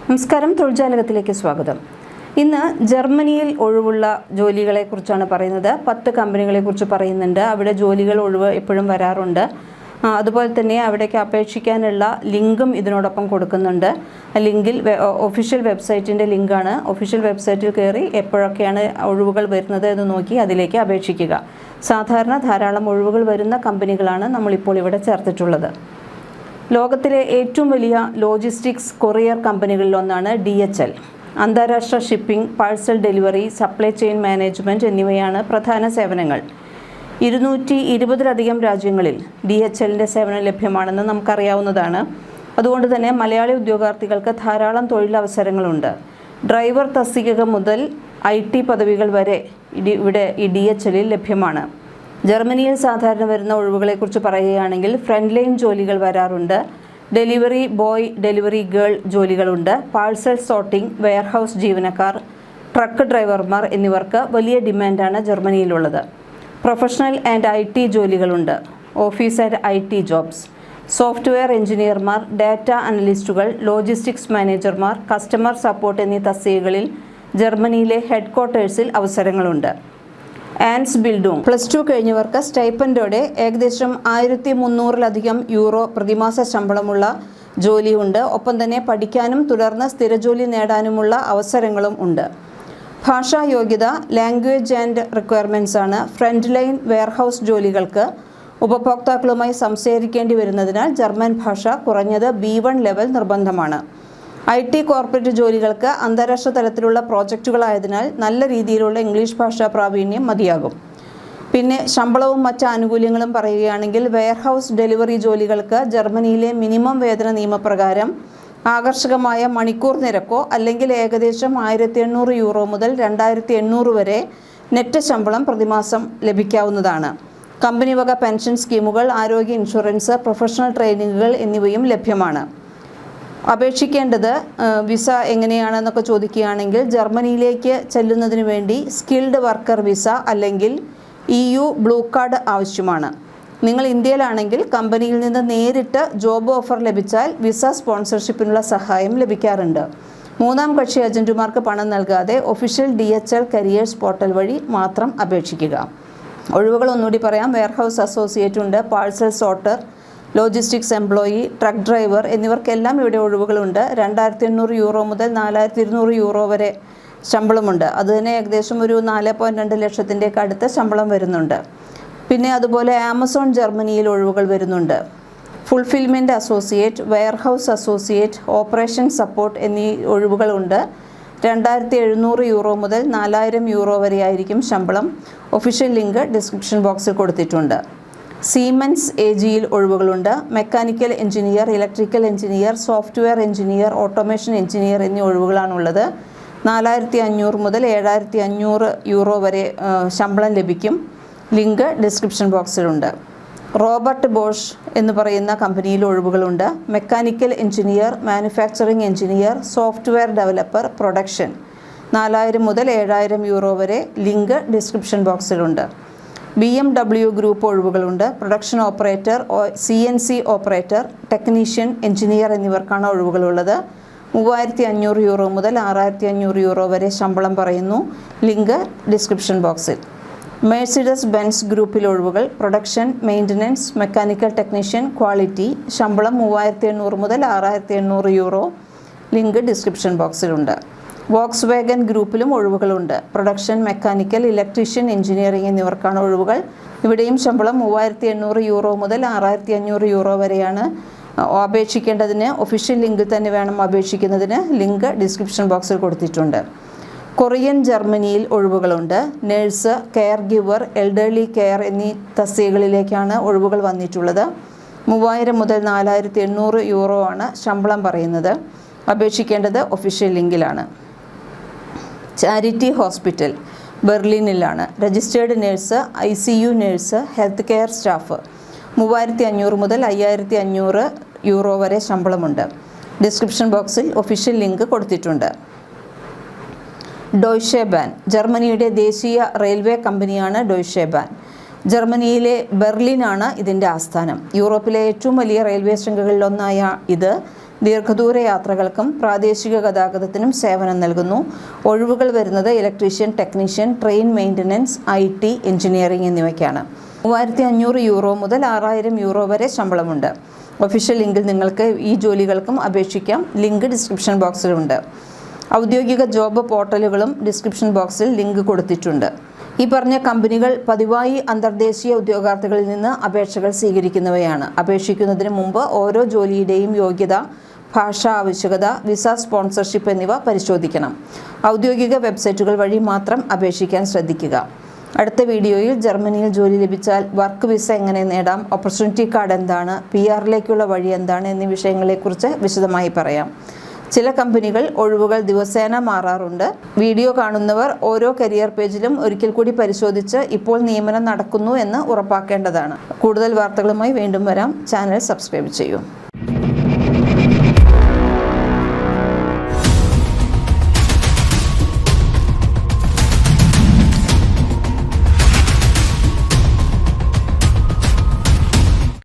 നമസ്കാരം, തൊഴിൽജാലകത്തിലേക്ക് സ്വാഗതം. ഇന്ന് ജർമ്മനിയിൽ ഒഴിവുള്ള ജോലികളെക്കുറിച്ചാണ് പറയുന്നത്. 10 കമ്പനികളെക്കുറിച്ച് പറയുന്നുണ്ട്. അവിടെ ജോലികൾ ഒഴിവ് എപ്പോഴും വരാറുണ്ട്. അതുപോലെ തന്നെ അവിടേക്ക് അപേക്ഷിക്കാനുള്ള ലിങ്കും ഇതിനോടൊപ്പം കൊടുക്കുന്നുണ്ട്. ലിങ്കിൽ ഒഫീഷ്യൽ വെബ്സൈറ്റിൻ്റെ ലിങ്കാണ്. ഒഫീഷ്യൽ വെബ്സൈറ്റിൽ കയറി എപ്പോഴൊക്കെയാണ് ഒഴിവുകൾ വരുന്നത് എന്ന് നോക്കി അതിലേക്ക് അപേക്ഷിക്കുക. സാധാരണ ധാരാളം ഒഴിവുകൾ വരുന്ന കമ്പനികളാണ് നമ്മളിപ്പോൾ ഇവിടെ ചേർത്തിട്ടുള്ളത്. ലോകത്തിലെ ഏറ്റവും വലിയ ലോജിസ്റ്റിക്സ് കൊറിയർ കമ്പനികളിലൊന്നാണ് DHL. അന്താരാഷ്ട്ര shipping, parcel delivery, supply chain management എന്നിവയാണ് പ്രധാന സേവനങ്ങൾ. 220-ലധികം രാജ്യങ്ങളിൽ DHLൻ്റെ സേവനം ലഭ്യമാണെന്ന് നമുക്കറിയാവുന്നതാണ്. അതുകൊണ്ട് തന്നെ മലയാളി ഉദ്യോഗാർത്ഥികൾക്ക് ധാരാളം തൊഴിലവസരങ്ങളുണ്ട്. ഡ്രൈവർ തസ്തിക മുതൽ IT പദവികൾ വരെ ഇവിടെ ഈ DHLൽ ലഭ്യമാണ്. ജർമ്മനിയിൽ സാധാരണ വരുന്ന ഒഴിവുകളെക്കുറിച്ച് പറയുകയാണെങ്കിൽ ഫ്രണ്ട് ലൈൻ ജോലികൾ വരാറുണ്ട്. ഡെലിവറി ബോയ്, ഡെലിവറി ഗേൾ ജോലികളുണ്ട്. പാഴ്സൽ സോർട്ടിംഗ്, വെയർഹൗസ് ജീവനക്കാർ, ട്രക്ക് ഡ്രൈവർമാർ എന്നിവർക്ക് വലിയ ഡിമാൻഡാണ് ജർമ്മനിയിലുള്ളത്. പ്രൊഫഷണൽ ആൻഡ് IT ജോലികളുണ്ട്. Office and IT jobs, software എഞ്ചിനീയർമാർ, ഡാറ്റ അനലിസ്റ്റുകൾ, ലോജിസ്റ്റിക്സ് മാനേജർമാർ, കസ്റ്റമർ സപ്പോർട്ട് എന്നീ തസ്തികകളിൽ ജർമ്മനിയിലെ ഹെഡ് ക്വാർട്ടേഴ്സിൽ അവസരങ്ങളുണ്ട്. ആൻസ് ബിൽഡും +2 കഴിഞ്ഞവർക്ക് സ്റ്റൈപ്പൻഡോടെ ഏകദേശം 1300-ലധികം യൂറോ പ്രതിമാസ ശമ്പളമുള്ള ജോലിയുണ്ട്. ഒപ്പം തന്നെ പഠിക്കാനും തുടർന്ന് സ്ഥിരജോലി നേടാനുമുള്ള അവസരങ്ങളും ഉണ്ട്. ഭാഷാ യോഗ്യത ലാംഗ്വേജ് ആൻഡ് റിക്വയർമെൻറ്റ്സ് ആണ്. ഫ്രണ്ട് ലൈൻ വെയർഹൗസ് ജോലികൾക്ക് ഉപഭോക്താക്കളുമായി സംസാരിക്കേണ്ടി വരുന്നതിനാൽ ജർമ്മൻ ഭാഷ കുറഞ്ഞത് B1 ലെവൽ നിർബന്ധമാണ്. IT കോർപ്പറേറ്റ് ജോലികൾക്ക് അന്താരാഷ്ട്ര തലത്തിലുള്ള പ്രോജക്റ്റുകളായതിനാൽ നല്ല രീതിയിലുള്ള ഇംഗ്ലീഷ് ഭാഷാ പ്രാവീണ്യം മതിയാകും. പിന്നെ ശമ്പളവും മറ്റ് ആനുകൂല്യങ്ങളും പറയുകയാണെങ്കിൽ വെയർഹൗസ് ഡെലിവറി ജോലികൾക്ക് ജർമ്മനിയിലെ മിനിമം വേതന നിയമപ്രകാരം ആകർഷകമായ മണിക്കൂർ നിരക്കോ അല്ലെങ്കിൽ ഏകദേശം 1800 യൂറോ മുതൽ 2800 വരെ നെറ്റ് ശമ്പളം പ്രതിമാസം ലഭിക്കാവുന്നതാണ്. കമ്പനി വക പെൻഷൻ സ്കീമുകൾ, ആരോഗ്യ ഇൻഷുറൻസ്, പ്രൊഫഷണൽ ട്രെയിനിങ്ങുകൾ എന്നിവയും ലഭ്യമാണ്. അപേക്ഷിക്കേണ്ടത് വിസ എങ്ങനെയാണെന്നൊക്കെ ചോദിക്കുകയാണെങ്കിൽ ജർമ്മനിയിലേക്ക് ചെല്ലുന്നതിന് വേണ്ടി സ്കിൽഡ് വർക്കർ വിസ അല്ലെങ്കിൽ EU ബ്ലൂ കാർഡ് ആവശ്യമാണ്. നിങ്ങൾ ഇന്ത്യയിലാണെങ്കിൽ കമ്പനിയിൽ നിന്ന് നേരിട്ട് ജോബ് ഓഫർ ലഭിച്ചാൽ വിസ സ്പോൺസർഷിപ്പിനുള്ള സഹായം ലഭിക്കാറുണ്ട്. മൂന്നാം കക്ഷി ഏജന്റുമാർക്ക് പണം നൽകാതെ ഒഫീഷ്യൽ DHL കരിയേഴ്സ് പോർട്ടൽ വഴി മാത്രം അപേക്ഷിക്കുക. ഒഴിവുകൾ ഒന്നുകൂടി പറയാം. വെയർഹൗസ് അസോസിയേറ്റ് ഉണ്ട്, parcel sorter, logistics employee, truck driver എന്നിവർക്കെല്ലാം ഇവിടെ ഒഴിവുകളുണ്ട്. 2800 യൂറോ മുതൽ 4200 യൂറോ വരെ ശമ്പളമുണ്ട്. അത് തന്നെ ഏകദേശം ഒരു 4.2 ലക്ഷത്തിൻ്റെയൊക്കെ അടുത്ത ശമ്പളം വരുന്നുണ്ട്. പിന്നെ അതുപോലെ ആമസോൺ ജർമ്മനിയിൽ ഒഴിവുകൾ വരുന്നുണ്ട്. Fulfilment associate, warehouse associate, operation support എന്നീ ഒഴിവുകളുണ്ട്. 2700 യൂറോ മുതൽ 4000 യൂറോ വരെ ആയിരിക്കും ശമ്പളം. ഒഫീഷ്യൽ ലിങ്ക് ഡിസ്ക്രിപ്ഷൻ ബോക്സിൽ കൊടുത്തിട്ടുണ്ട്. സീമെൻസ് AGയിൽ ഒഴിവുകളുണ്ട്. Mechanical engineer, electrical engineer, software engineer, automation engineer എന്നീ ഒഴിവുകളാണുള്ളത്. 4500 മുതൽ 7500 യൂറോ വരെ ശമ്പളം ലഭിക്കും. ലിങ്ക് ഡിസ്ക്രിപ്ഷൻ ബോക്സിലുണ്ട്. റോബർട്ട് ബോഷ് എന്ന് പറയുന്ന കമ്പനിയിൽ ഒഴിവുകളുണ്ട്. Mechanical engineer, manufacturing engineer, software developer, production 4000 മുതൽ 7000 യൂറോ വരെ. ലിങ്ക് ഡിസ്ക്രിപ്ഷൻ ബോക്സിലുണ്ട്. BMW ഗ്രൂപ്പ് ഒഴിവുകളുണ്ട്. Production operator, CNC operator, technician, engineer എന്നിവർക്കാണ് ഒഴിവുകളുള്ളത്. 3500 യൂറോ മുതൽ 6500 യൂറോ വരെ ശമ്പളം പറയുന്നു. ലിങ്ക് ഡിസ്ക്രിപ്ഷൻ ബോക്സിൽ. മെഴ്സിഡസ് ബെൻസ് ഗ്രൂപ്പിൽ ഒഴിവുകൾ. Production, maintenance, mechanical technician, quality. ശമ്പളം 3800 മുതൽ 6800 യൂറോ. ലിങ്ക് ഡിസ്ക്രിപ്ഷൻ ബോക്സിലുണ്ട്. വോക്സ് വാഗൻ ഗ്രൂപ്പിലും ഒഴിവുകളുണ്ട്. പ്രൊഡക്ഷൻ, മെക്കാനിക്കൽ, ഇലക്ട്രീഷ്യൻ, എഞ്ചിനീയറിംഗ് എന്നിവർക്കാണ് ഒഴിവുകൾ. ഇവിടെയും ശമ്പളം 3800 യൂറോ മുതൽ 6500 യൂറോ വരെയാണ്. അപേക്ഷിക്കേണ്ടതിന് ഒഫീഷ്യൽ ലിങ്കിൽ തന്നെ വേണം അപേക്ഷിക്കുന്നതിന്. ലിങ്ക് ഡിസ്ക്രിപ്ഷൻ ബോക്സിൽ കൊടുത്തിട്ടുണ്ട്. കൊറിയൻ ജർമ്മനിയിൽ ഒഴിവുകളുണ്ട്. Nurse, caregiver, elderly care എന്നീ തസ്തികകളിലേക്കാണ് ഒഴിവുകൾ വന്നിട്ടുള്ളത്. 3000 മുതൽ 4800 യൂറോ ആണ് ശമ്പളം പറയുന്നത്. അപേക്ഷിക്കേണ്ടത് ഒഫീഷ്യൽ ലിങ്കിലാണ്. ചാരിറ്റി ഹോസ്പിറ്റൽ ബെർലിനിലാണ്. Registered nurse, ICU nurse, health care staff. 3500 മുതൽ 5500 യൂറോ വരെ ശമ്പളമുണ്ട്. ഡിസ്ക്രിപ്ഷൻ ബോക്സിൽ ഒഫീഷ്യൽ ലിങ്ക് കൊടുത്തിട്ടുണ്ട്. ഡോയ്ഷെ ബാൻ ജർമ്മനിയുടെ ദേശീയ റെയിൽവേ കമ്പനിയാണ്. ഡോയ്ഷെ ബാൻ ജർമ്മനിയിലെ ബെർലിനാണ് ഇതിൻ്റെ ആസ്ഥാനം. യൂറോപ്പിലെ ഏറ്റവും വലിയ റെയിൽവേ ശൃംഖലകളിലൊന്നായ ഇത് ദീർഘദൂര യാത്രകൾക്കും പ്രാദേശിക ഗതാഗതത്തിനും സേവനം നൽകുന്നു. ഒഴിവുകൾ വരുന്നത് electrician, technician, train maintenance, IT, engineering എന്നിവയ്ക്കാണ്. 3500 യൂറോ മുതൽ 6000 യൂറോ വരെ ശമ്പളമുണ്ട്. ഒഫീഷ്യൽ ലിങ്കിൽ നിങ്ങൾക്ക് ഈ ജോലികൾക്കും അപേക്ഷിക്കാം. ലിങ്ക് ഡിസ്ക്രിപ്ഷൻ ബോക്സിലുണ്ട്. ഔദ്യോഗിക ജോബ് പോർട്ടലുകളും ഡിസ്ക്രിപ്ഷൻ ബോക്സിൽ ലിങ്ക് കൊടുത്തിട്ടുണ്ട്. ഈ പറഞ്ഞ കമ്പനികൾ പതിവായി അന്തർദേശീയ ഉദ്യോഗാർത്ഥികളിൽ നിന്ന് അപേക്ഷകൾ സ്വീകരിക്കുന്നവയാണ്. അപേക്ഷിക്കുന്നതിന് മുമ്പ് ഓരോ ജോലിയുടെയും യോഗ്യത, ഭാഷാ ആവശ്യകത, വിസ സ്പോൺസർഷിപ്പ് എന്നിവ പരിശോധിക്കണം. ഔദ്യോഗിക വെബ്സൈറ്റുകൾ വഴി മാത്രം അപേക്ഷിക്കാൻ ശ്രദ്ധിക്കുക. അടുത്ത വീഡിയോയിൽ ജർമ്മനിയിൽ ജോലി ലഭിച്ചാൽ വർക്ക് വിസ എങ്ങനെ നേടാം, ഓപ്പർച്യൂണിറ്റി കാർഡ് എന്താണ്, PR-ലേക്കുള്ള വഴി എന്താണ് എന്നീ വിഷയങ്ങളെക്കുറിച്ച് വിശദമായി പറയാം. ചില കമ്പനികൾ ഒഴിവുകൾ ദിവസേന മാറാറുണ്ട്. വീഡിയോ കാണുന്നവർ ഓരോ കരിയർ പേജിലും ഒരിക്കൽ കൂടി പരിശോധിച്ച് ഇപ്പോൾ നിയമനം നടക്കുന്നു എന്ന് ഉറപ്പാക്കേണ്ടതാണ്. കൂടുതൽ വാർത്തകളുമായി വീണ്ടും വരാം. ചാനൽ സബ്സ്ക്രൈബ് ചെയ്യൂ.